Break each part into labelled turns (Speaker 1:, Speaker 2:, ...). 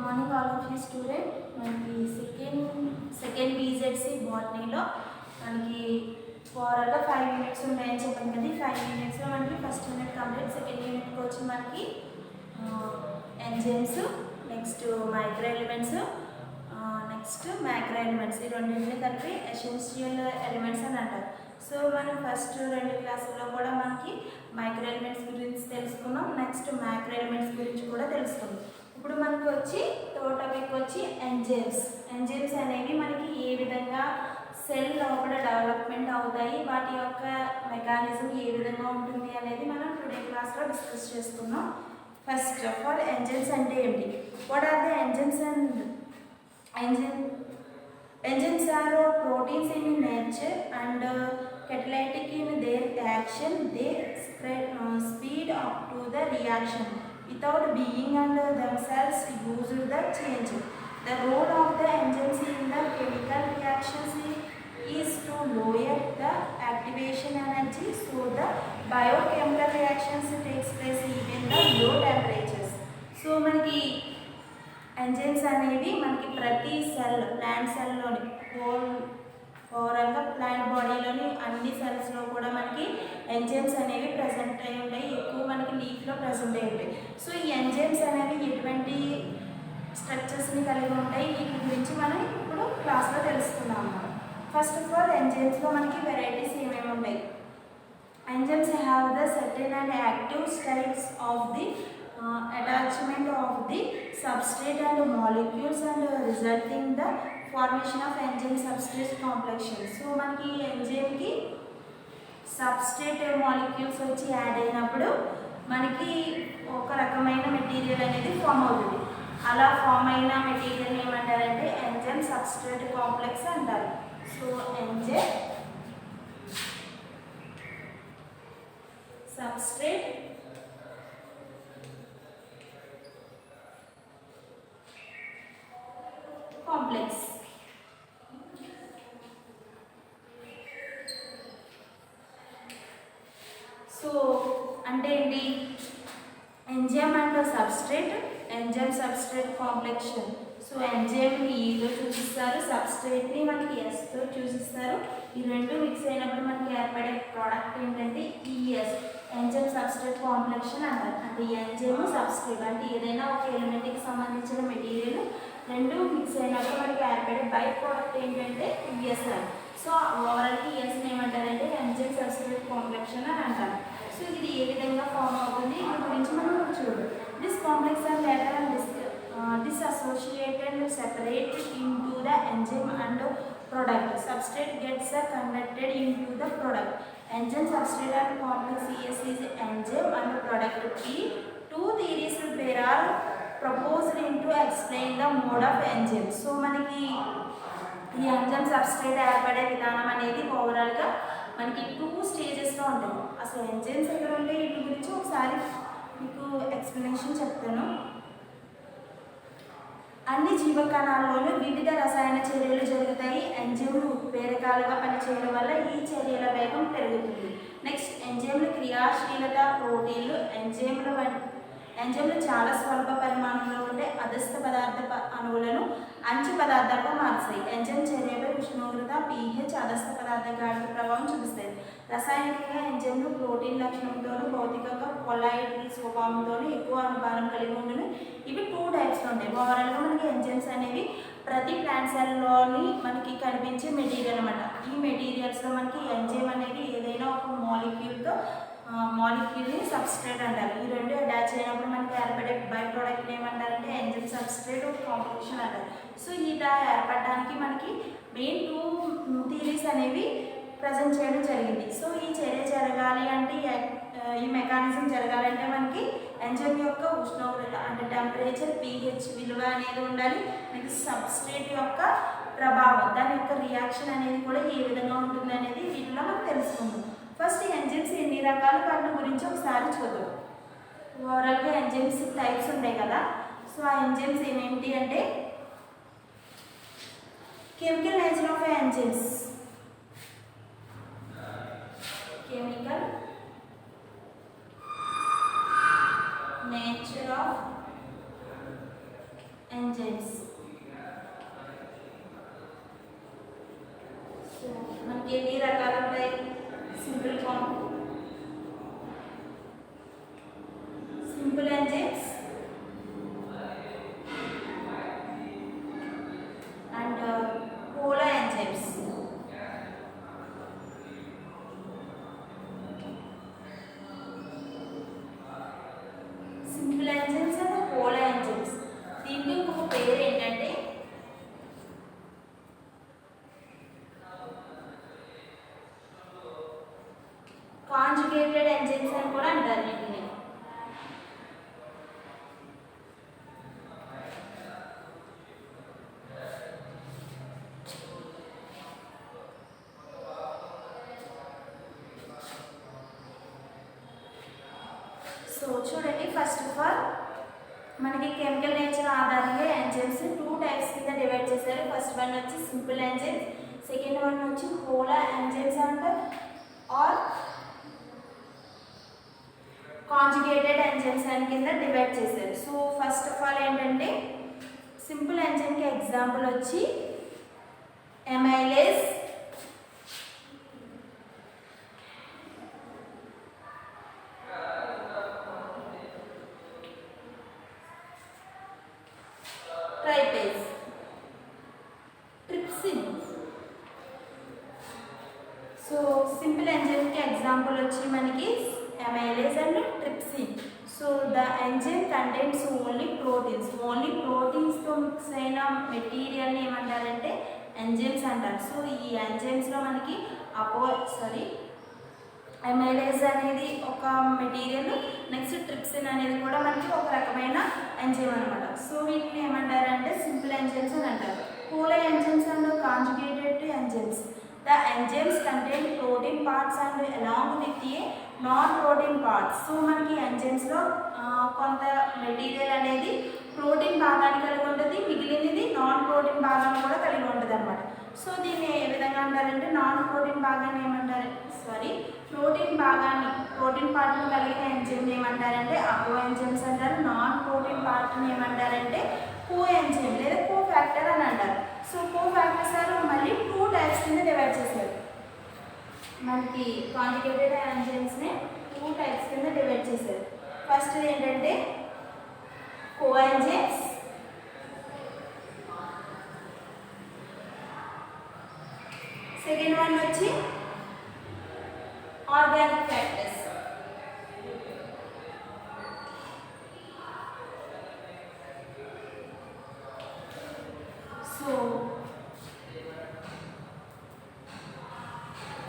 Speaker 1: Morning all of you student. మనకి second BZC బాటనీలో మనకి ఓవరాల్గా 5 యూనిట్స్ ఉన్నాయని చెప్పాను కదా. 5 యూనిట్స్లో మనకి ఫస్ట్ యూనిట్ కంప్లీట్. సెకండ్ యూనిట్కి వచ్చి మనకి enzymes, next micro elements, next macro elements, ఈ రెండింటిని కలిపి ఎసెన్షియల్ ఎలిమెంట్స్ అని అంటారు. సో మనం ఫస్ట్ 2 క్లాసుల్లో కూడా మనకి మైక్రో ఎలిమెంట్స్ గురించి తెలుసుకున్నాం, నెక్స్ట్ మ్యాక్రో ఎలిమెంట్స్ గురించి కూడా తెలుసుకున్నాం. ఇప్పుడు మనకి వచ్చి థర్డ్ టాపిక్ వచ్చి ఎంజైమ్స్. ఎంజైమ్స్ అనేవి మనకి ఏ విధంగా సెల్ లోపల డెవలప్మెంట్ అవుతాయి, వాటి యొక్క మెకానిజం ఏ విధంగా ఉంటుంది అనేది మనం టుడే క్లాస్లో డిస్కస్ చేసుకున్నాం. ఫస్ట్ ఆఫ్ ఆల్ ఎంజైమ్స్ అంటే ఏంటి? What are the enzymes? Enzymes are proteins in nature and catalytic in their action. They speed up to the reaction without being and themselves used the change. The role of the enzymes in the chemical reactions is to lower the activation energy, so the biochemical reactions takes place even the low temperatures. So మనకి enzymes అనేవి మనకి ప్రతి cell, plant సెల్లోని ఓవరాల్గా plant బాడీలోని అన్ని సెల్స్లో కూడా మనకి enzymes అనేవి present అయి ఉంటాయి. ఎక్కువ మనకి లీఫ్లో ప్రజెంట్ అయి ఉంటాయి. సో ఈ ఎంజైమ్స్ అనేవి ఎటువంటి స్ట్రక్చర్స్ని కలిగి ఉంటాయి, వీటి గురించి మనం ఇప్పుడు క్లాస్లో తెలుసుకుందాం అన్నమాట. ఫస్ట్ ఆఫ్ ఆల్ ఎంజైమ్స్లో మనకి వెరైటీస్ ఏమేమి ఉంటాయి? Enzymes have the certain and active styles of the attachment of the substrate and molecules and resulting the formation of enzyme substrate complex. So మనకి ఎంజైమ్ కి సబ్స్ట్రేట్ మాలిక్యూల్స్ వచ్చి add అయినప్పుడు మనకి ఒక రకమైన మెటీరియల్ అనేది ఫామ్ అవుతుంది. అలా ఫామ్ అయిన మెటీరియల్ ఏమంటారంటే ఎంజైమ్ సబ్స్ట్రేట్ కాంప్లెక్స్ అంటారు. So enzyme substrate complex. So అంటే ఏంటి? Enzyme and substrate, enzyme substrate complexion. So ఎంజైమ్ని ఈలో చూపిస్తారు, సబ్స్ట్రేట్ని మనకి ఎస్తో చూపిస్తారు. ఈ రెండు మిక్స్ అయినప్పుడు మనకి ఏర్పడే ప్రోడక్ట్ ఏంటంటే ఈఎస్, ఎంజైమ్ సబ్స్ట్రేట్ కాంప్లెక్షన్ అంటారు. అంటే ఎంజైమ్ సబ్స్ట్రేట్ అంటే ఏదైనా ఒక ఎలిమెంట్కి సంబంధించిన మెటీరియల్ రెండు మిక్స్ అయినప్పుడు మనకి ఏర్పడే బై ప్రోడక్ట్ ఏంటంటే ఈఎస్ఆర్. సో ఓవరాల్కి ఈఎస్ని ఏమంటారంటే ఎంజైమ్ సబ్స్ట్రేట్ కాంప్లెక్షన్ అని అంటారు. సో ఇది ఏ విధంగా ఫామ్ అవుతుంది దీని గురించి మనం చూద్దాం. This complex or later and disassociated separate into the enzyme and product. Substrate gets converted into the product. Enzyme substrate and complex ES is enzyme and product P. Two theories there are proposed to explain the mode of enzyme. So మనకి ఈ enzyme substrate ఏర్పడే విధానం అనేది ఓవరాల్గా మనకి 2 స్టేజెస్లో ఉంటుంది. అసలు ఎంజైమ్స్ ఎక్కడ ఉంటాయి వీటి గురించి ఒకసారి మీకు ఎక్స్ప్లెనేషన్ చెప్తాను. అన్ని జీవకణాల్లోనూ వివిధ రసాయన చర్యలు జరుగుతాయి. ఎంజైమ్లు ఉత్ప్రేరకాలుగా పనిచేయడం వల్ల ఈ చర్యల వేగం పెరుగుతుంది. నెక్స్ట్ ఎంజైమ్ల క్రియాశీలత. ప్రోటీన్లు ఎంజైమ్లు చాలా స్వల్ప పరిమాణంలో ఉండే అదస్థ పదార్థ అణువులను అంచు పదార్థాలుగా మార్చాయి. ఎంజైమ్ చర్యపై ఉష్ణోగ్రత, పీహెచ్, అదస్థ పదార్థ గాఢత ప్రభావం చూపిస్తాయి. రసాయనికంగా ఎంజైమ్లు ప్రోటీన్ లక్షణంతోనూ భౌతికంగా కొలాయిడ్ స్వభావంతోనూ ఎక్కువ అనుపానం కలిగి ఉండును. ఇవి 2 టైప్స్లో ఉంటాయి. ఓవరాల్గా మనకి ఎంజైమ్స్ అనేవి ప్రతి ప్లాంట్ సెల్లోని మనకి కనిపించే మెటీరియల్ అనమాట. ఈ మెటీరియల్స్లో మనకి ఎంజైమ్ అనేది ఏదైనా ఒక మాలిక్యూల్ని సబ్స్ట్రేట్ అంటారు. ఈ రెండు అటాచ్ అయినప్పుడు మనకి ఏర్పడే బై ప్రోడక్ట్ ఏమంటారంటే ఎంజైమ్ సబ్స్ట్రేట్ కాంప్లెక్షన్ అంటారు. సో ఇలా ఏర్పడడానికి మనకి మెయిన్ 2 థియరీస్ అనేవి ప్రజెంట్ చేయడం జరిగింది. సో ఈ చర్య జరగాలి అంటే ఈ మెకానిజం జరగాలంటే మనకి ఎంజైమ్ యొక్క ఉష్ణోగ్రత అంటే టెంపరేచర్, పీహెచ్ విలువ అనేది ఉండాలి. నెక్స్ట్ సబ్స్ట్రేట్ యొక్క ప్రభావం, దాని యొక్క రియాక్షన్ అనేది కూడా ఏ విధంగా ఉంటుంది అనేది వీటిలో మనం తెలుసుకుందాం. ఫస్ట్ ఎంజైమ్స్ ఎన్ని రకాలు వాటి గురించి ఒకసారి చూద్దాం. ఓవరాల్గా ఎంజైమ్స్ టైప్స్ ఉంటాయి కదా. సో ఆ ఎంజైమ్స్ ఏమేంటి అంటే chemical nature of enzymes. Chemical nature of enzymes. Conjugated enzymes అని కూడా అంటారు వీటిని. సో చూడండి, ఫస్ట్ ఆఫ్ ఆల్ మనకి కెమికల్ నేచర్ ఆధారంగా ఎంజైమ్స్ 2 టైప్స్ కింద డివైడ్ చేశారు. ఫస్ట్ వన్ వచ్చి సింపుల్ ఎంజైమ్స్, సెకండ్ వన్ వచ్చి పోలార్ ఎంజైమ్స్ అంటారు ఆర్ కాంజుగేటెడ్ ఎంజైమ్స్ అని కింద డివైడ్ చేశారు. సో ఫస్ట్ ఆఫ్ ఆల్ ఏంటంటే సింపుల్ ఎంజైమ్కి ఎగ్జాంపుల్ వచ్చి ఎమైలేస్, ట్రైపేజ్, ట్రిప్సిన్. సో సింపుల్ ఎంజైమ్కి ఎగ్జాంపుల్ వచ్చి మనకి amylase and trypsin. So the enzyme contains only proteins. Only proteins తో మిక్స్ అయిన మెటీరియల్ని ఏమంటారంటే ఎంజైమ్స్ అంటారు. సో ఈ ఎంజైమ్స్లో మనకి amylase అనేది ఒక మెటీరియల్, నెక్స్ట్ ట్రిప్సిన్ అనేది కూడా మనకి ఒక రకమైన ఎంజైమ్ అనమాట. సో వీటిని ఏమంటారంటే సింపుల్ ఎంజైమ్స్ అని అంటారు. Polar enzymes and conjugated enzymes. The enzymes contain protein parts and along with a non-protein parts. So మనకి ఎంజైమ్స్లో కొంత మెటీరియల్ అనేది ప్రోటీన్ భాగాన్ని కలిగి ఉంటుంది, మిగిలినది నాన్ ప్రోటీన్ భాగాన్ని కూడా కలిగి ఉంటుంది అనమాట. సో దీన్ని ఏ విధంగా అంటారంటే నాన్ ప్రోటీన్ భాగాన్ని ఏమంటారు ప్రోటీన్ పార్ట్ని కలిగిన ఎంజైమ్ ఏమంటారంటే అకో ఎంజైమ్స్ అంటారు. నాన్ ప్రోటీన్ పార్ట్ని ఏమంటారంటే కో ఎంజైమ్ లేదా కో ఫ్యాక్టర్ అని అంటారు. సో కో ఫ్యాక్టర్స్ మళ్ళీ 2 టైప్స్ కింద డివైడ్ చేశారు. మనకి కాంజుగేటెడ్ ఎంజైమ్స్ని 2 టైప్స్ కింద డివైడ్ చేశారు. ఫస్ట్ ఏంటంటే కో ఎంజైమ్స్, సెకండ్ వన్ వచ్చి organic factors. So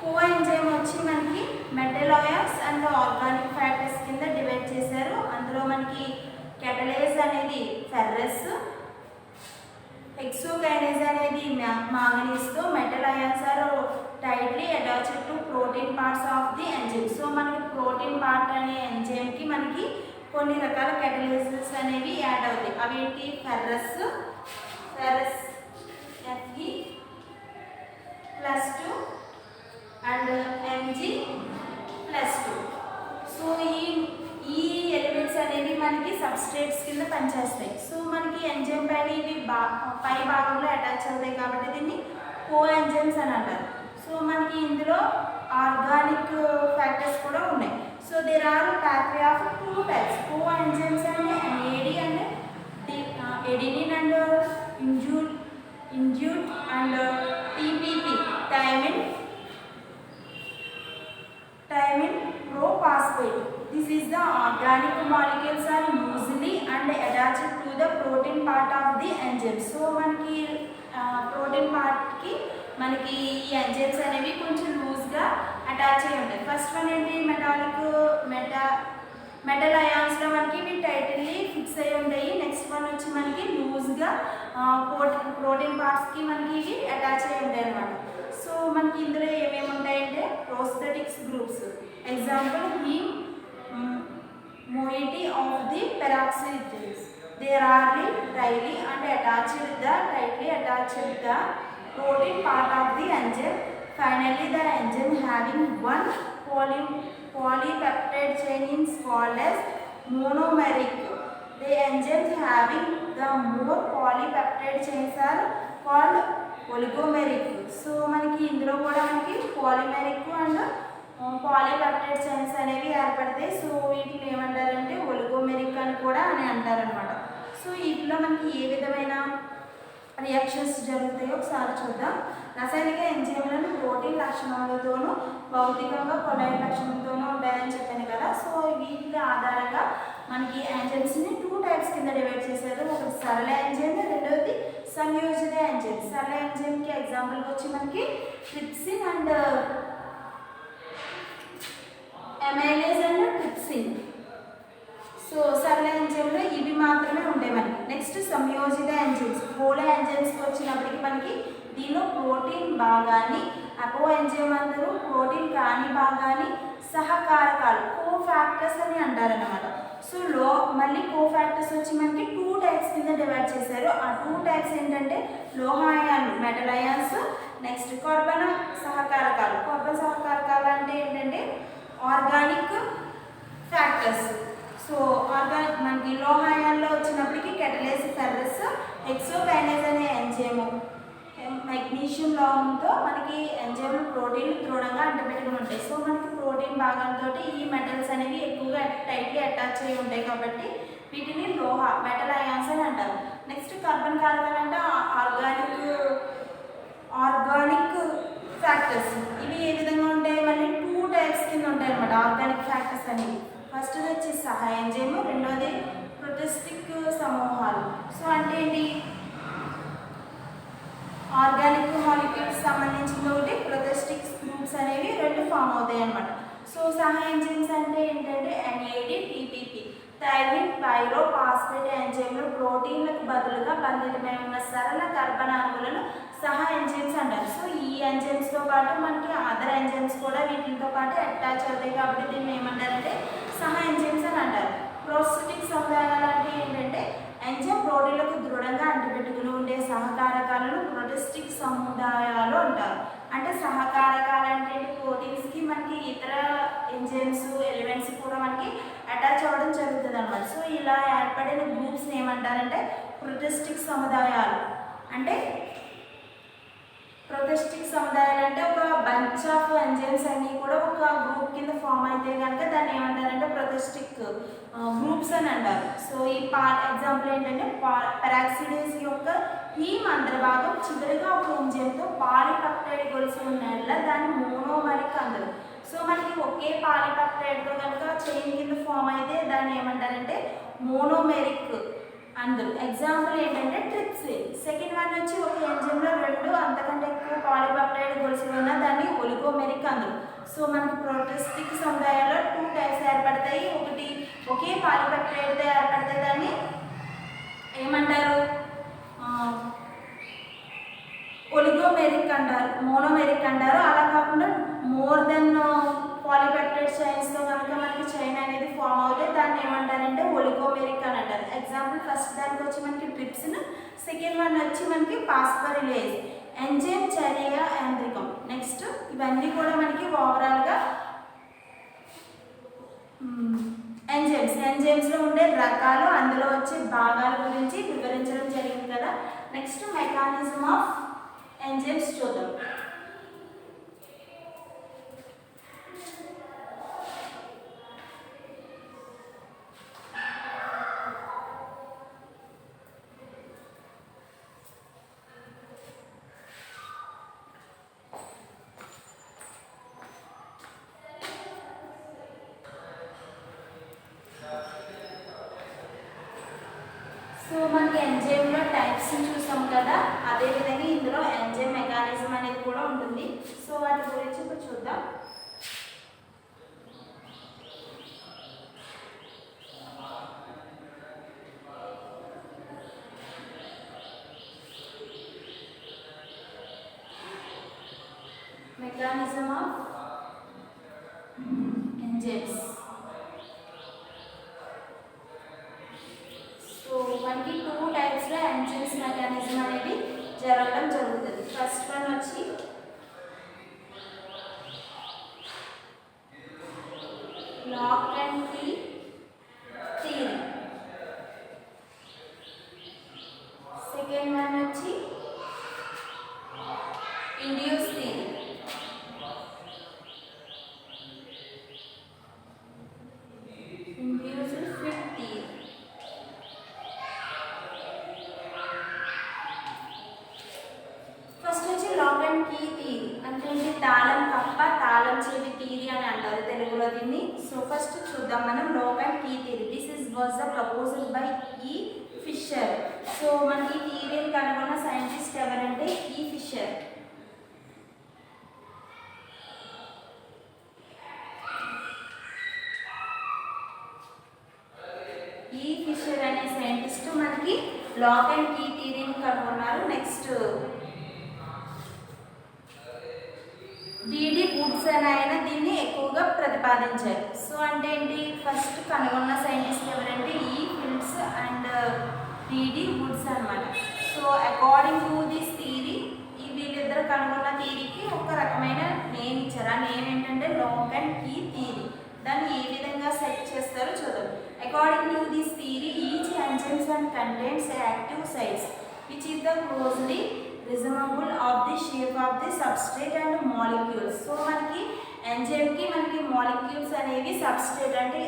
Speaker 1: coenzyme వచ్చి మనకి మెటలాయిడ్స్ అండ్ ఆర్గానిక్ ఫ్యాక్టర్స్ కింద డివైడ్ చేశారు. అందులో మనకి కెటలేజ్ అనేది ఫెర్రస్, హెక్సోకైనేజ్ అనేది మాంగనీస్తో, metal ions are tightly attached to protein parts of the enzyme. So మనకి ప్రోటీన్ పార్ట్ అనే ఎంజైమ్కి మనకి కొన్ని రకాల కెటలేజెస్ అనేవి యాడ్ అవుతాయి. అవి ఏంటి? Ferrous Fe+2 and Mg+2. So ఈ ఎలిమెంట్స్ అనేవి మనకి సబ్స్ట్రేట్స్ కింద పనిచేస్తాయి. సో మనకి ఎంజైమ్ పైన ఇవి పై భాగంలో అటాచ్ అవుతాయి కాబట్టి దీన్ని కో ఎంజైమ్స్ అని అంటారు. సో మనకి ఇందులో ఆర్గానిక్ ఫ్యాక్టర్స్ కూడా ఉన్నాయి. So there are factory of 2 types coenzymes అంటే ఎడినిన్ అండ్ ఇండ్యూట్ and TPP thiamine prophosphate. This is the organic molecules are loosely and attached to the protein part of the enzyme. So మనకి protein పార్ట్కి మనకి ఈ enzymes అనేవి కొంచెం లూజ్గా attach అయి ఉంటాయి. ఫస్ట్ వన్ ఏంటి? మెటల్ అయాన్స్లో మనకి ఇవి టైటిల్లీ ఫిక్స్ అయి ఉంటాయి. నెక్స్ట్ వన్ వచ్చి మనకి లూజ్గా ప్రోటీన్ పార్ట్స్కి మనకి ఇవి అటాచ్ అయి ఉంటాయి అన్నమాట. సో మనకి ఇందులో ఏమేమి ఉంటాయంటే prosthetics groups. Example him moiety of the peroxides. They are tightly attached the protein part of the enzyme. Finally, the enzyme having one polypeptide chain is called as monomeric. The enzymes having the more polypeptide chains are called oligomeric. So మనకి ఇందులో కూడా మనకి polymeric and polypeptide chains అనేవి ఏర్పడతాయి. So వీటిని ఏమంటారంటే oligomeric అని కూడా అంటారనమాట. సో వీటిలో మనకి ఏ విధమైన రియాక్షన్స్ జరుగుతాయో ఒకసారి చూద్దాం. రసాయనిక ఎంజైమ్లను ప్రోటీన్ లక్షణాలతోనూ భౌతికంగా కొలైన్ లక్షణంతోనూ ఉంటాయని చెప్పాను కదా. సో వీటి ఆధారంగా మనకి ఎంజైమ్స్ని 2 టైప్స్ కింద డివైడ్ చేశారు. ఒకటి సరళ ఎంజైమ్, రెండవది సంయోజిత ఎంజైమ్. సరళ ఎంజైమ్కి ఎగ్జాంపుల్ వచ్చి మనకి ట్రిప్సిన్ అండ్ హోలో ఎంజైమ్స్కి వచ్చినప్పటికి మనకి దీనిలో ప్రోటీన్ భాగాన్ని అపో ఎంజైమ్ అందరూ ప్రోటీన్ కాని భాగాన్ని సహకారకాలు కోఫాక్టర్స్ అని అంటారన్నమాట. సో మళ్ళీ కోఫాక్టర్స్ వచ్చి మనకి 2 టైప్స్ కింద డివైడ్ చేశారు. ఆ 2 టైప్స్ ఏంటంటే లోహ అయాన్లు మెటల్ అయాన్స్, నెక్స్ట్ కార్బన్ సహకారకాలు. కార్బన్ సహకారకాలు అంటే ఏంటంటే ఆర్గానిక్ ఫ్యాక్టర్స్. సో ఆర్గానిక్ మనకి లోహ అయాన్లో వచ్చినప్పటికి కెటలేస్ ఫెర్రస్, హెక్సోకైనేజ్ అనే ఎంజైము, మెగ్నీషియం లోహంతో మనకి ఎంజైమ్లు ప్రోటీన్లు దృఢంగా అంటపెట్టుకుని ఉంటాయి. సో మనకి ప్రోటీన్ భాగంతో ఈ మెటల్స్ అనేవి ఎక్కువగా టైట్లీ అటాచ్ అయి ఉంటాయి కాబట్టి వీటిని లోహ మెటల్ అయాన్స్ అని అంటారు. నెక్స్ట్ కార్బన్ కారకాలు అంటే ఆర్గానిక్ ఫ్యాక్టర్స్. ఇవి ఏ విధంగా ఉంటాయి, మళ్ళీ 2 టైప్స్ కింద ఉంటాయి అన్నమాట ఆర్గానిక్ ఫ్యాక్టర్స్ అనేవి. ఫస్ట్ వచ్చి సహ ఎంజైమ్, రెండోది ప్రొటిస్టిక్ సమూహాలు. సో అంటే ఏంటి, ఆర్గానిక్ మాలిక్యూల్స్ సంబంధించిన ఒకటి, ప్రొటిస్టిక్ గ్రూప్స్ అనేవి 2 ఫామ్ అవుతాయి అన్నమాట. సో సహ ఎంజైమ్స్ అంటే ఏంటంటే NAD, TPP థైమిన్ పైరోఫాస్ఫేట్ ఎంజైమ్లు ప్రోటీన్లకు బదులుగా బంధితమై ఉన్న సరళ కర్బనాంగులను సహ ఎంజైమ్స్ అంటారు. సో ఈ ఎంజైమ్స్తో పాటు మనకి అదర్ ఎంజైమ్స్ కూడా వీటితో పాటు అటాచ్ అవుతాయి కాబట్టి దీన్ని ఏమంటారంటే సహ ఎంజైమ్స్ అని అంటారు. ప్రోస్టిక్ సముదాయాలు అంటే ఏంటంటే ఎంజైమ్ ప్రోటీన్లకు దృఢంగా అంటిపెట్టుకుని ఉండే సహకారకాలను ప్రొటిస్టిక్ సముదాయాలు అంటారు. అంటే సహకారకాలు అంటే ప్రోటీన్స్కి మనకి ఇతర ఎంజైమ్స్ ఎలిమెంట్స్ కూడా మనకి అటాచ్ అవ్వడం జరుగుతుంది అన్నమాట. సో ఇలా ఏర్పడిన గ్రూప్స్ని ఏమంటారంటే ప్రొటిస్టిక్ సముదాయాలు. అంటే ప్రొటిస్టిక్ సముదాయాలు అంటే ఒక బంచ్ ఆఫ్ ఎంజైమ్స్ అన్నీ కూడా ఒక గ్రూప్ కింద ఫామ్ అయితే కనుక దాన్ని ఏమంటారంటే ప్రొటిస్టిక్ గ్రూప్స్ అని అంటారు. సో ఈ ఎగ్జాంపుల్ ఏంటంటే పెరాక్సిడేస్ యొక్క హీమ్ అంతర్భాగం చివరిగా ఒక ఎంజైమ్తో పాలిపెప్టైడ్ గొలుసు ఉన్నట్ల దాన్ని మోనోమరిక్ అందరు. సో మనకి ఒకే పాలిపెప్టైడ్తో కనుక చైన్ కింద ఫామ్ అయితే దాన్ని ఏమంటారంటే మోనోమెరిక్ అందరు. ఎగ్జాంపుల్ ఏంటంటే ట్రిప్సిన్. సెకండ్ వన్ వచ్చి ఒక ఎంజైమ్లో 2 అంతకంటే ఎక్కువ పాలిపెప్టైడ్ గొలుసులు ఉన్న దాన్ని ఒలిగోమెరిక్ అందరు. సో మనకి ప్రొటిస్టిక్ సముదాయాల్లో 2 టైప్స్ ఏర్పడతాయి. ఒకటి ఒకే పాలిపెప్టైడ్తో ఏర్పడితే దాన్ని ఏమంటారు, ఒలిగోమెరిక్ అంటారు, మోనోమెరిక్ అంటారు. అలా కాకుండా మోర్ దెన్ పాలిపెప్టైడ్ చైన్స్తో కనుక మనకి చైన్ అనేది ఫామ్ అవుతే దాన్ని ఏమంటారంటే ఒలిగోమెరిక్ అని అంటారు. ఎగ్జాంపుల్ ఫస్ట్ దానికి వచ్చి మనకి ట్రిప్సిన్, సెకండ్ వన్ వచ్చి మనకి పాస్పరిలేజ్. ఎంజైమ్ చర్య యాంత్రికం. నెక్స్ట్ ఇవన్నీ కూడా మనకి ఓవరాల్గా ఎంజైమ్స్లో ఉండే రకాలు, అందులో వచ్చే భాగాల గురించి వివరించడం జరిగింది కదా. నెక్స్ట్ మెకానిజం ఆఫ్ ఎంజైమ్స్ చూద్దాం. సో మనకి ఎంజైమ్లో టైప్స్ చూసాం కదా, అదేవిధంగా ఇందులో ఎంజైమ్ మెకానిజం అనేది కూడా ఉంటుంది. సో వాటి గురించి ఇప్పుడు చూద్దాం. Mechanism of enzymes. మనకి 2 టైప్స్లో ఎంజైమ్స్ మెకానిజం అనేది జరగడం జరుగుతుంది. ఫస్ట్ వన్ వచ్చి lock and key theory. Second one వచ్చి induce theory. Induced fit theory. అంటే తాళం కప్ప తాళం చెవి థియరీ అని అంటారు తెలుగులో దీన్ని. సో ఫస్ట్ చూద్దాం మనం lock and key theory. This was the proposal by E Fischer. So మనకి థియరీని కనుగొన్న సైంటిస్ట్ ఎవరంటే ఈ ఫిషర్. ఈ ఫిషర్ అనే సైంటిస్ట్ మనకి లాక్ అండ్ కీ థియరీని కనుగొన్నారు. నెక్స్ట్ డిడి వుడ్సన్ ఆయన దీన్ని ఎక్కువగా ప్రతిపాదించారు. సో అంటే ఏంటి, ఫస్ట్ కనుగొన్న సైంటిస్ట్ ఎవరంటే ఈ ఫిల్డ్స్ అండ్ డిడి వుడ్స్ అనమాట. So according to this theory, ఈ వీళ్ళిద్దరు కనుగొన్న థియరీకి ఒక రకమైన నేమ్ ఇచ్చారు. ఆ నేమ్ ఏంటంటే లాక్ అండ్ కీ థియరీ. దాన్ని ఏ విధంగా సెట్ చేస్తారో చూద్దాం. According to this theory, each enzymes and contents active sites which is the closely resemble of the shape of the substrate and molecules. So మనకి ఎంజైమ్కి మనకి మాలిక్యూల్స్ అనేవి substrate అంటే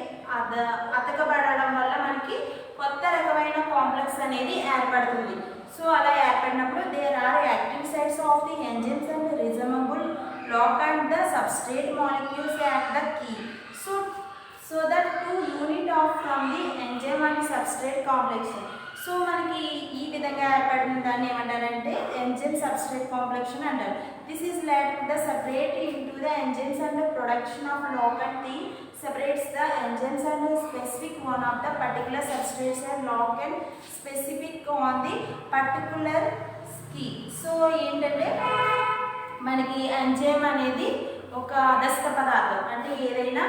Speaker 1: అతకబడడం వల్ల మనకి కొత్త రకమైన కాంప్లెక్స్ అనేది ఏర్పడుతుంది. సో అలా ఏర్పడినప్పుడు there are active sites of the enzymes and resemble lock and the substrate molecules at the key. So that two unit of from the enzyme and substrate complex. సో మనకి ఈ విధంగా ఏర్పడిన దాన్ని ఏమంటారంటే ఎంజైమ్ సబ్స్ట్రేట్ కాంప్లెక్స్ అంటారు. This is let the separate into the enzymes and production of lock and key separates the enzymes and specific one of the particular substrates and lock and specific on the particular key. So ఏంటంటే మనకి enzyme అనేది ఒక అదస్త పదార్థం, అంటే ఏదైనా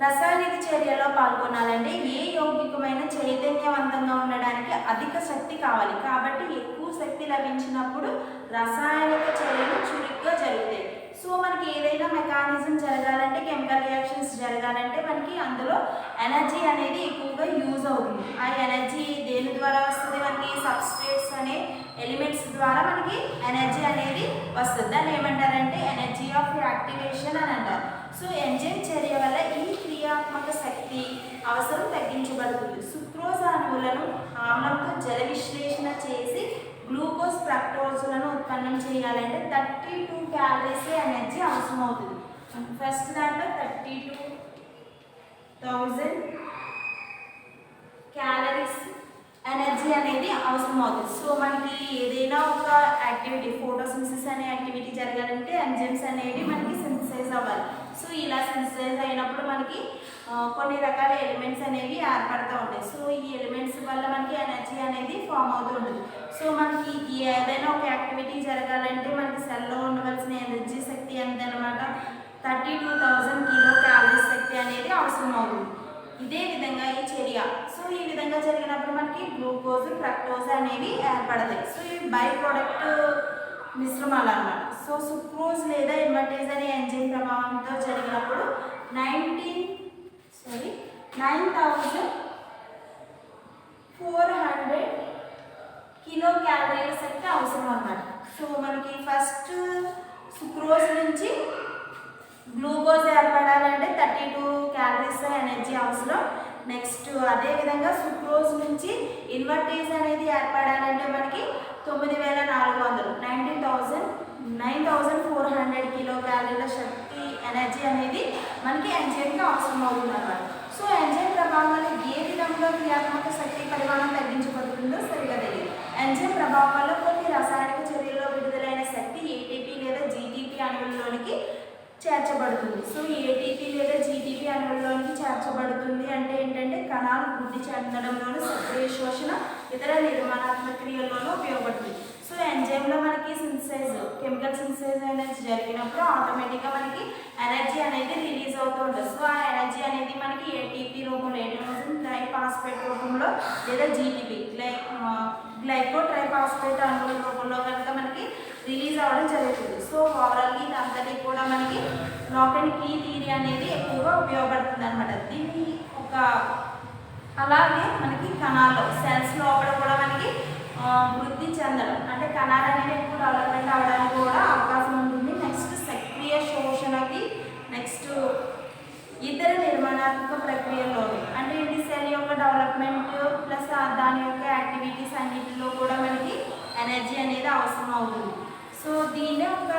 Speaker 1: రసాయనిక చర్యలో పాల్గొనాలంటే ఏ యౌగికమైన చైతన్యవంతంగా ఉండడానికి అధిక శక్తి కావాలి. కాబట్టి ఎక్కువ శక్తి లభించినప్పుడు రసాయనిక చర్యలు చురుగ్గా జరుగుతాయి. సో మనకి ఏదైనా మెకానిజం జరగాలంటే, కెమికల్ రియాక్షన్స్ జరగాలంటే మనకి అందులో ఎనర్జీ అనేది ఎక్కువగా యూజ్ అవుతుంది. ఆ ఎనర్జీ దేని ద్వారా వస్తుంది, మనకి సబ్స్ట్రేట్స్ అనే ఎలిమెంట్స్ ద్వారా మనకి ఎనర్జీ అనేది వస్తుంది. దాన్ని ఏమంటారంటే ఎనర్జీ ఆఫ్ యాక్టివేషన్ అని అంటారు. సో ఎంజైమ్ చర్య వల్ల ఈ క్రియాత్మక శక్తి అవసరం తగ్గించబడుతుంది. సుక్రోజ్ అణువులను ఆమ్లంతో జల విశ్లేషణ చేసి గ్లూకోజ్ ఫ్రక్టోజ్లను ఉత్పన్నం చేయాలంటే 32 క్యాలరీస్ ఎనర్జీ అవసరం అవుతుంది. ఫస్ట్ దాంట్లో 32,000 క్యాలరీస్ ఎనర్జీ అనేది అవసరం అవుతుంది. సో మనకి ఏదైనా ఒక యాక్టివిటీ, ఫోటోసింథసిస్ అనే యాక్టివిటీ జరగాలంటే ఎంజైమ్స్ అనేవి మనకి సింథసైజ్ అవ్వాలి. సో ఇలా సింథసైజ్ అయినప్పుడు మనకి కొన్ని రకాల ఎలిమెంట్స్ అనేవి ఏర్పడుతూ ఉంటాయి. సో ఈ ఎలిమెంట్స్ వల్ల మనకి ఎనర్జీ అనేది ఫామ్ అవుతూ ఉంటుంది. సో మనకి ఏదైనా ఒక యాక్టివిటీ జరగాలంటే మనకి సెల్లో ఉండవలసిన ఎనర్జీ శక్తి ఎంత అనమాట, 32,000 కిలో క్యాలరీస్ శక్తి అనేది అవసరం అవుతుంది. ఇదే విధంగా ఈ చర్య, సో ఈ విధంగా జరిగినప్పుడు మనకి గ్లూకోజ్ ఫ్రక్టోజ్ అనేవి ఏర్పడతాయి. సో ఇవి బై ప్రోడక్ట్ మిశ్రమాలు అన్నమాట. సో సుక్రోజ్ లేదా ఇన్వర్టేజ్ అనే ఎంజైమ్ ప్రభావంతో జరిగినప్పుడు 9,400 కిలో క్యాలరీల శక్తి అవసరం అన్నమాట. సో మనకి ఫస్ట్ సుక్రోజ్ నుంచి గ్లూకోజ్ ఏర్పడాలంటే 32 క్యాలరీస్ ఎనర్జీ అవసరం. నెక్స్ట్ అదేవిధంగా సుక్రోజ్ నుంచి ఇన్వర్టేజ్ అనేది ఏర్పడాలంటే మనకి 9,400 కిలో క్యాలరీల శక్తి ఎనర్జీ అనేది మనకి ఎంజైమ్కి అవసరం అవుతుంది అన్నమాట. సో ఎంజైమ్ ప్రభావం వల్ల ఏ విధంగా క్రియాత్మక శక్తి పరిమాణం తగ్గించబడుతుందో సరిగా తెలియదు. ఎంజైమ్ ప్రభావం వల్ల కొన్ని రసాయనిక చర్యల్లో విడుదలైన శక్తి ఏటీపీ లేదా జీటీపీ అణువుల్లోనికి చేర్చబడుతుంది. సో ఏటీపీ లేదా జీటీపీ అణువుల్లోనికి చేర్చబడుతుంది అంటే ఏంటంటే కణాలు వృద్ధి చెందడంలోనూ సక్రియ శోషణ ఇతర నిర్మాణాత్మక క్రియల్లోనూ ఉపయోగపడుతుంది. సో ఎంజైమ్లో మనకి సింథసైజ్, కెమికల్ సింథసైజ్ అనేది జరిగినప్పుడు ఆటోమేటిక్గా మనకి ఎనర్జీ అనేది రిలీజ్ అవుతూ ఉంటుంది. సో ఆ ఎనర్జీ అనేది మనకి ఏటీపీ రూపంలో, ఎడినోసిన్ ట్రైఫాస్ఫేట్ రూపంలో లేదా జీటీపీ గ్లైకో ట్రైఫాస్ఫేట్ అణువుల రూపంలో కనుక మనకి రిలీజ్ అవ్వడం జరుగుతుంది. సో ఓవరాల్గా ఇదంతటి కూడా మనకి లాక్ అండ్ కీ థియరీ అనేది ఎక్కువగా ఉపయోగపడుతుంది అనమాట. దీన్ని ఒక అలాగే మనకి కణాల్లో సెల్స్ లోపల కూడా మనకి వృద్ధి చెందడం అంటే కణాలు అనేవి ఎక్కువ డెవలప్మెంట్ అవ్వడానికి కూడా అవకాశం ఉంటుంది. నెక్స్ట్ సక్రియ శోషణకి, నెక్స్ట్ ఇతర నిర్మాణాత్మక ప్రక్రియల్లోనూ అంటే ఏంటి సెల్ యొక్క డెవలప్మెంట్ ప్లస్ దాని యొక్క యాక్టివిటీస్ అన్నిటిలో కూడా మనకి ఎనర్జీ అనేది అవసరం అవుతుంది. సో దీన్ని ఒక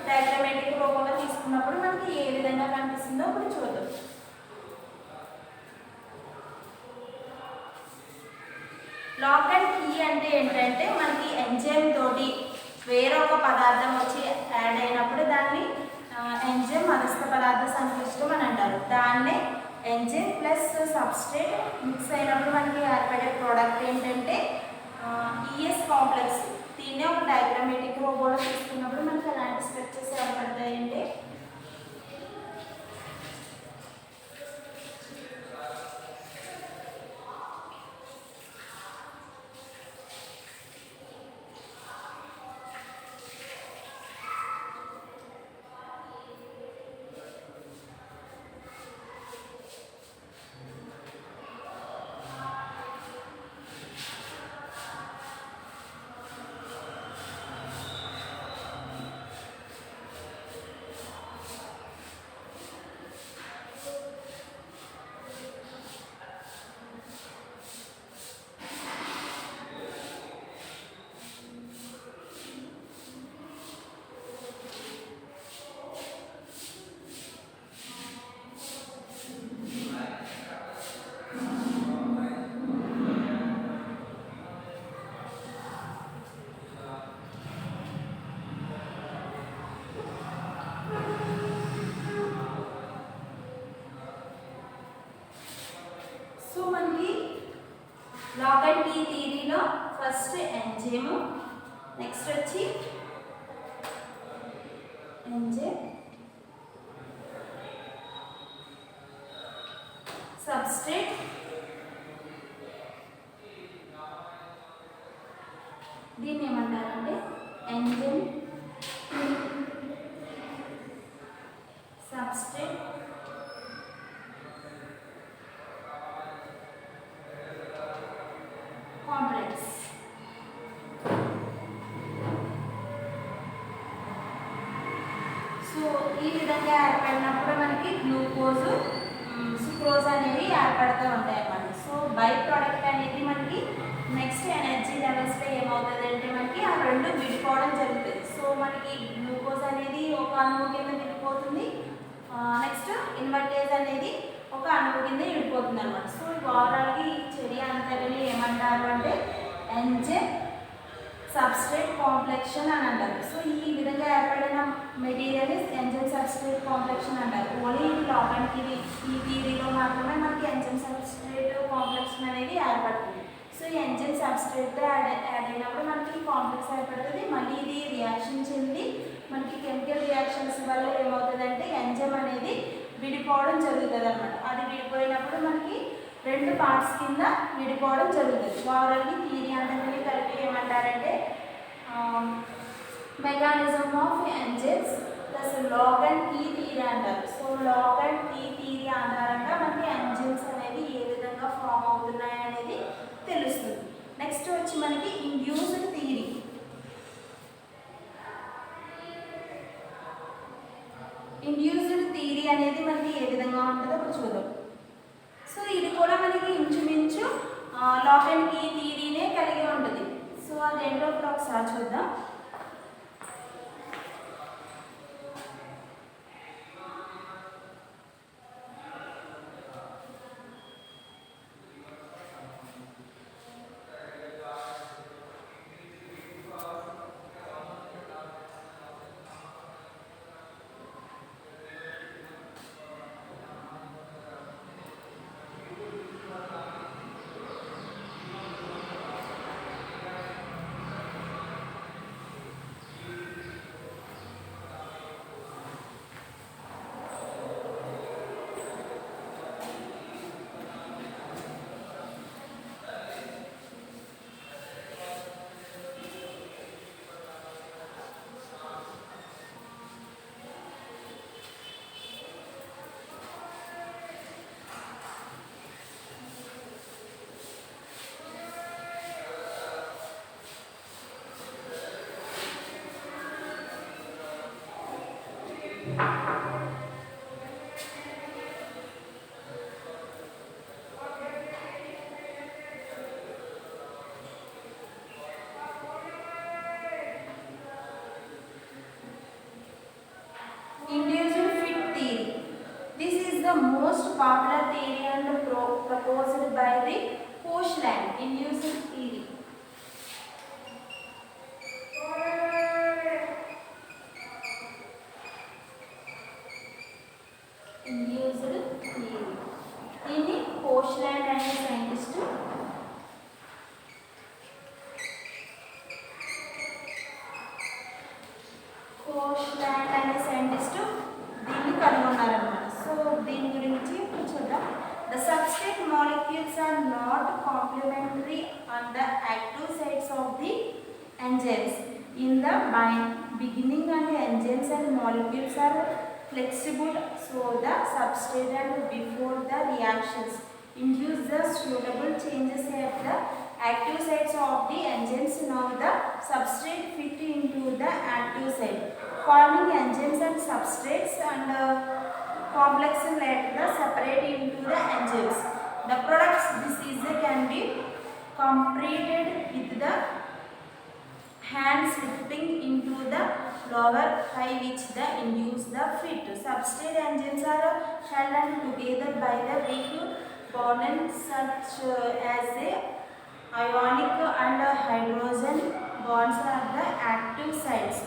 Speaker 1: డయాగ్రమాటిక్ రూపంలో తీసుకున్నప్పుడు మనకి ఏ విధంగా కనిపిస్తుందో ఇప్పుడు చూద్దాం. లాక్ అండ్ కీ అంటే ఏంటంటే మనకి ఎంజైమ్ తోటి వేరొక పదార్థం వచ్చి యాడ్ అయినప్పుడు దాన్ని ఎంజైమ్ మధ్యస్థ పదార్థ సంక్లిష్టం అని అంటారు. దాన్నే ఎంజైమ్ ప్లస్ సబ్స్ట్రేట్ మిక్స్ అయినప్పుడు మనకి ఏర్పడే ప్రోడక్ట్ ఏంటంటే ఈఎస్ కాంప్లెక్స్. దీన్నే ఒక డయాగ్రామేటిక్ రోబోలో తీసుకున్నప్పుడు మనకి ఎలాంటి స్ట్రక్చర్స్ ఏర్పడతాయంటే మనకి లాక్ అండ్ కీ థియరీలో ఫస్ట్ ఎంజైమ్, నెక్స్ట్ వచ్చి ఎంజైమ్ సబ్స్ట్రేట్ దీన్ని ఏమంటారంటే ఎంజైమ్ సబ్స్ట్రేట్ కాంప్లెక్స్. సో ఈ విధంగా ఏర్పడినప్పుడు మనకి గ్లూకోజ్, సుక్రోజ్ అనేవి ఏర్పడుతూ ఉంటాయి అన్నమాట. సో బై ప్రోడక్ట్ అనేది మనకి నెక్స్ట్ ఎనర్జీ లెవెల్స్లో ఏమవుతుందంటే మనకి ఆ రెండు విడిపోవడం జరుగుతుంది. సో మనకి గ్లూకోజ్ అనేది ఒక అణువు కింద విడిపోతుంది, నెక్స్ట్ ఇన్వర్టేజ్ అనేది ఒక అణువు కింద విడిపోతుంది అనమాట. సో ఓవరాల్గా ఈ చర్య అంతటిని ఏమంటారు అంటే ఎంజైమ్ సబ్స్ట్రేట్ కాంప్లెక్షన్ అని అంటారు. సో ఈ విధంగా ఏర్పడిన మెటీరియల్ ఎంజైమ్ సబ్స్ట్రేట్ కాంప్లెక్షన్ అంటారు. ఓన్లీ లాక్ అండ్ కీ ఈ థియరీలో మాత్రమే మనకి ఎంజైమ్ సబ్స్ట్రేట్ కాంప్లెక్షన్ అనేది ఏర్పడుతుంది. సో ఈ ఎంజైమ్ సబ్స్ట్రేట్తో యాడ్ అయినప్పుడు మనకి కాంప్లెక్స్ ఏర్పడుతుంది. మళ్ళీ ఇది రియాక్షన్ చెంది మనకి కెమికల్ రియాక్షన్స్ వల్ల ఏమవుతుందంటే ఎంజైమ్ అనేది విడిపోవడం జరుగుతుంది అనమాట. అది విడిపోయినప్పుడు మనకి రెండు పార్ట్స్ కింద విడిపోవడం జరుగుతుంది. ఓవరాల్గా థియరీ అంతటిని కలిపి ఏమంటారంటే mechanism of enzymes plus lock and key theory అంటారు. So lock and key theory ఆధారంగా మనకి ఎంజైమ్స్ అనేవి ఏ విధంగా ఫామ్ అవుతున్నాయి అనేది తెలుస్తుంది. నెక్స్ట్ వచ్చి మనకి ఇండ్యూస్డ్ థియరీ. ఇండ్యూస్డ్ థియరీ అనేది మనకి ఏ విధంగా ఉంటుందో ఇప్పుడు చూద్దాం. సో ఇది కూడా మనకి ఇంచుమించు లాక్ అండ్ కీ థియరీనే కలిగి ఉంటుంది. సో అదేంటో ఇప్పుడు ఒకసారి చూద్దాం. The most popular theory and proposed by the Koshland induced theory. Induced theory. దీన్ని కోష్లాండ్ కోష్లాండ్ అనే సైంటిస్ట్ దీన్ని కనుగొన్నారన్నమాట. సో దీని గురించి చూద్దాం. The substrate molecules are not complementary on the active sites of the enzymes. In the beginning, and enzymes and molecules are flexible, so the substrate and before the reactions induce the suitable changes at the active sites of the enzymes. Now the substrate fit into the active site, forming enzymes and substrates, and complex later separate into the enzymes. The products this is can be completed with the hand slipping into the lower high which the induce the fit. Substrate enzymes are held together by the weak bonds such as the ionic and hydrogen bonds are the active sites.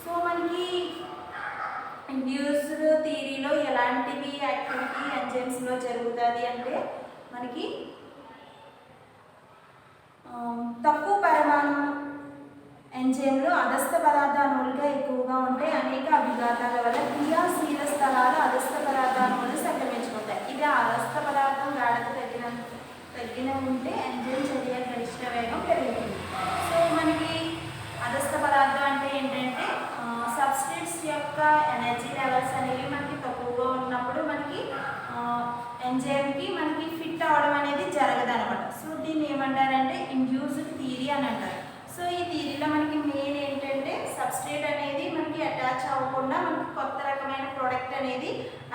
Speaker 1: So మనకి induced థియరీలో ఎలాంటివి activity ఎంజైమ్స్లో జరుగుతుంది అంటే మనకి తక్కువ పరిమాణం ఎంజైమ్లు అదస్థ పదార్థానువులుగా ఎక్కువగా ఉంటాయి. అనేక అభిఘాతాల వల్ల క్రియాశీల స్థలాలు అదస్థ పదార్థానువులు సంక్రమించుకుంటాయి. ఇది అదస్థ పదార్థం గాఢత తగ్గిన ఉంటే ఎంజైమ్ చర్య గరిష్ట వేగం పెరుగుతుంది. సో మనకి అదస్థ పదార్థం అంటే ఏంటంటే సబ్స్టేట్స్ యొక్క ఎనర్జీ లెవెల్స్ అనేవి మనకి తక్కువగా ఉన్నప్పుడు మనకి ఎంజైమ్కి మనకి ఫిట్ అవ్వడం అనేది జరగదు అనమాట. సో దీన్ని ఏమంటారంటే ఇండ్యూస్డ్ థియరీ అని అంటారు. సో ఈ థియరీలో మనకి మెయిన్ ఏంటంటే సబ్స్ట్రేట్ అనేది మనకి అటాచ్ అవ్వకుండా మనకి కొత్త రకమైన ప్రోడక్ట్ అనేది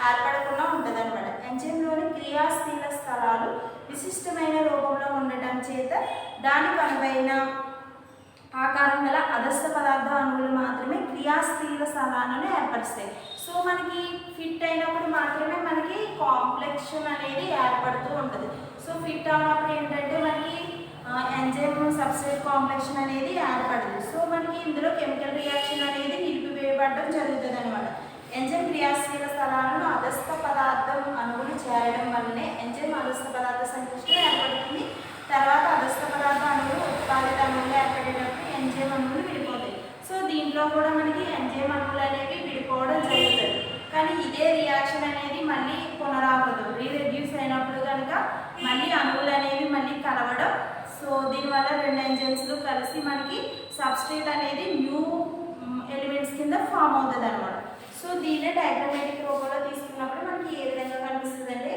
Speaker 1: ఏర్పడకుండా ఉంటుంది అనమాట. ఎంజైమ్లోని క్రియాశీల స్థలాలు విశిష్టమైన రూపంలో ఉండటం చేత దానికి అనువైన ఆకారం గల అదస్థ పదార్థ అణువులు మాత్రమే క్రియాశీల స్థలాలను ఏర్పరుస్తాయి. సో మనకి ఫిట్ అయినప్పుడు మాత్రమే మనకి కాంప్లెక్షన్ అనేది ఏర్పడుతూ ఉంటుంది. సో ఫిట్ అయినప్పుడు ఏంటంటే మనకి ఎంజైమ్ సబ్స్ట్రేట్ కాంప్లెక్షన్ అనేది ఏర్పడదు. సో మనకి ఇందులో కెమికల్ రియాక్షన్ అనేది నిలిపివేయబడడం జరుగుతుంది అనమాట. ఎంజైమ్ క్రియాశీల స్థలాలను అదస్థ పదార్థం అణువులు చేరడం వల్లనే ఎంజైమ్ అదస్థ పదార్థ సంక్లిష్టం ఏర్పడుతుంది. తర్వాత అదస్థ పదార్థ అణువులు ఉత్పాదిత అణువులు ఏర్పడేటప్పుడు ఎంజైమ్ అణువులు విడిపోతాయి. సో దీంట్లో కూడా మనకి ఎంజైమ్ అణువులు అనేవి విడిపోవడం జరుగుతుంది. కానీ ఇదే రియాక్షన్ అనేది మళ్ళీ పునరావృతం రీరెడ్యూస్ అయినప్పుడు కనుక మళ్ళీ అణువులు అనేవి మళ్ళీ కలవడం. సో దీనివల్ల రెండు ఎంజైమ్స్లు కలిసి మనకి సబ్స్ట్రేట్ అనేది న్యూ ఎలిమెంట్స్ కింద ఫామ్ అవుతుంది అనమాట. సో దీన్నే డయాగ్రమాటిక్ రూపంలో తీసుకున్నప్పుడు మనకి ఏ విధంగా కనిపిస్తుంది అంటే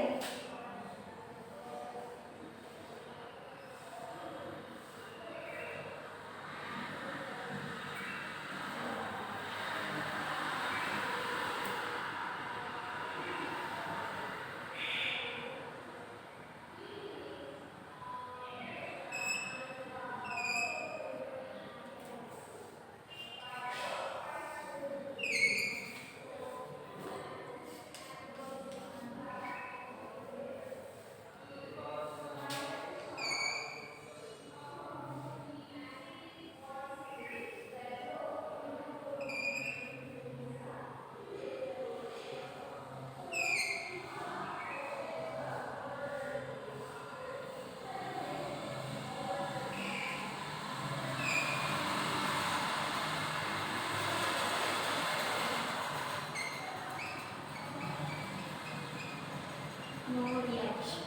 Speaker 1: no reaction.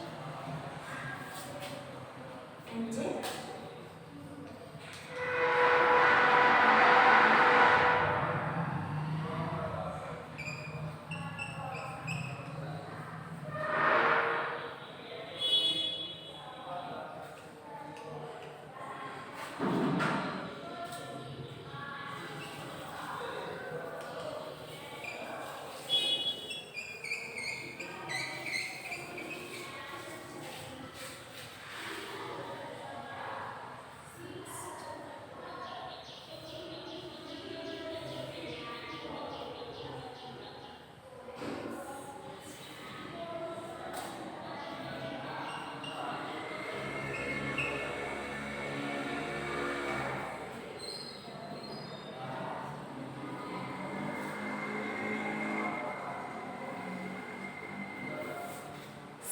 Speaker 1: Enzyme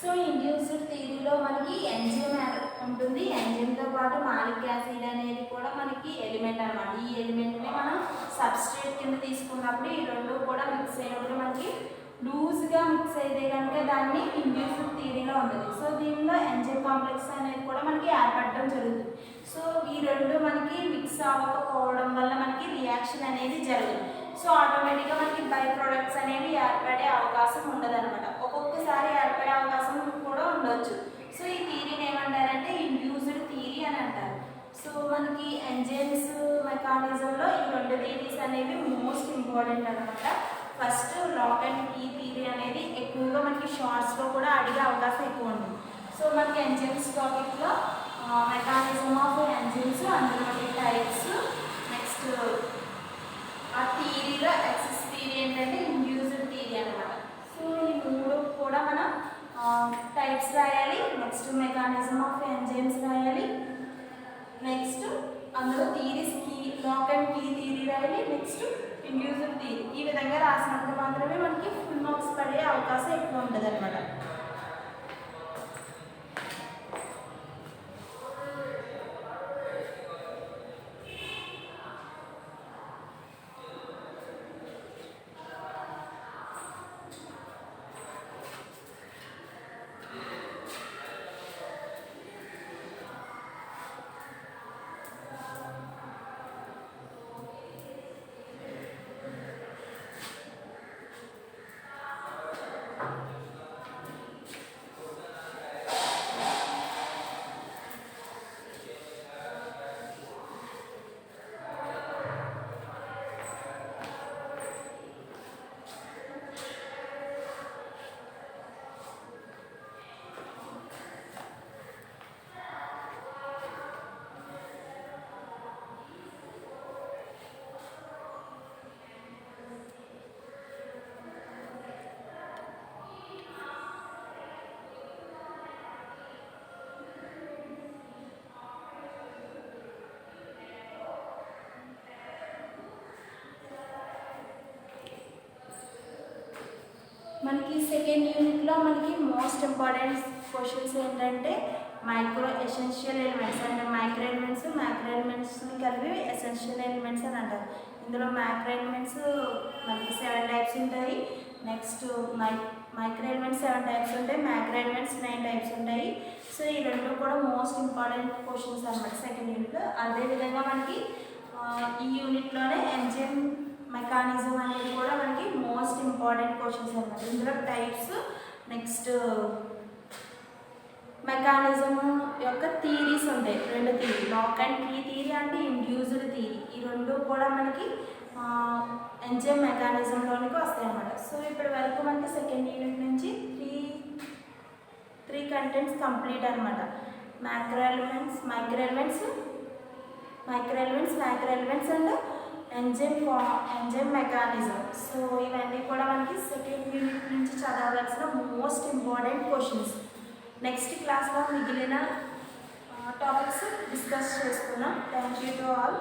Speaker 1: so induced థియరీలో మనకి ఎంజైమ్ ఉంటుంది. ఎంజైమ్తో పాటు మాలిక్ యాసిడ్ అనేది కూడా మనకి ఎలిమెంట్ అనమాట. ఈ ఎలిమెంట్ని మనం సబ్స్ట్రేట్ కింద తీసుకున్నప్పుడు ఈ రెండు కూడా మిక్స్ అయినప్పుడు మనకి లూజ్గా మిక్స్ అయితే కనుక దాన్ని ఇండ్యూస్డ్ థియరీలో ఉంటుంది. సో దీనిలో ఎంజైమ్ కాంప్లెక్స్ అనేది కూడా మనకి ఏర్పడడం జరుగుతుంది. సో ఈ రెండు మనకి మిక్స్ అవ్వకపోవడం వల్ల మనకి రియాక్షన్ అనేది జరగదు. సో ఆటోమేటిక్గా మనకి బై ప్రొడక్ట్స్ అనేవి ఏర్పడే అవకాశం ఉండదన్నమాట. ఒక్కొక్కసారి ఏర్పడే అవకాశం కూడా ఉండవచ్చు. సో ఈ థియరీని ఏమంటారంటే ఇండ్యూస్డ్ థియరీ అని అంటారు. సో మనకి ఎంజైమ్స్ మెకానిజంలో ఈ రెండు థియరీస్ అనేవి మోస్ట్ ఇంపార్టెంట్ అనమాట. First lock and key theory అనేది ఎక్కువగా మనకి షార్ట్స్లో కూడా అడిగే అవకాశం ఎక్కువ ఉంది. సో మనకి ఎంజైమ్స్ టాపిక్లో మెకానిజం ఆఫ్ ఎంజైమ్స్, అందులోని టైప్స్, నెక్స్ట్ ఆ థియరీలో ఎక్సెస్ థియరీ ఏంటంటే ఇండ్యూస్డ్ థియరీ అనమాట. సో ఈ మూడు కూడా మనం టైప్స్ రాయాలి, నెక్స్ట్ మెకానిజం ఆఫ్ ఎంజైమ్స్ రాయాలి, నెక్స్ట్ అందులో theories lock and key theory రాయాలి, నెక్స్ట్ ఇండ్యూస్డ్ థియరీ. ఈ విధంగా రాసినప్పుడు మాత్రమే మనకి ఫుల్ మార్క్స్ పడే అవకాశం ఎక్కువ ఉంటుంది అనమాట. మనకి సెకండ్ యూనిట్లో మనకి మోస్ట్ ఇంపార్టెంట్ క్వశ్చన్స్ ఏంటంటే మైక్రో ఎసెన్షియల్ ఎలిమెంట్స్ అంటే మైక్రో ఎలిమెంట్స్, మ్యాక్రో ఎలిమెంట్స్ని కలిపి ఎసెన్షియల్ ఎలిమెంట్స్ అని అంటారు. ఇందులో మ్యాక్రో ఎలిమెంట్స్ మనకి 7 టైప్స్ ఉంటాయి. నెక్స్ట్ మైక్రో ఎలిమెంట్స్ 7 టైప్స్ ఉంటాయి, మ్యాక్రో ఎలిమెంట్స్ 9 టైప్స్ ఉంటాయి. సో ఈ రెండు కూడా మోస్ట్ ఇంపార్టెంట్ క్వశ్చన్స్ అనమాట సెకండ్ యూనిట్లో. అదేవిధంగా మనకి ఈ యూనిట్లోనే ఎంజైమ్ మెకానిజం అనేది కూడా మనకి మోస్ట్ ఇంపార్టెంట్ క్వశ్చన్స్ అనమాట. ఇందులో టైప్స్, నెక్స్ట్ మెకానిజం యొక్క థియరీస్ ఉంటాయి, రెండు theory, lock and key theory and induced theory. ఈ రెండు కూడా మనకి ఎంజైమ్ మెకానిజంలోనికి వస్తాయి అన్నమాట. సో ఇప్పటి వరకు మనకి సెకండ్ యూనిట్ నుంచి త్రీ కంటెంట్స్ కంప్లీట్ అనమాట. Macro elements, micro elements and enzyme mechanism. So ఇవన్నీ కూడా మనకి సెకండ్ యూనిట్ నుంచి చదవవలసిన మోస్ట్ ఇంపార్టెంట్ క్వశ్చన్స్. నెక్స్ట్ క్లాస్లో మిగిలిన టాపిక్స్ డిస్కస్ చేసుకున్నాం. Thank you to all.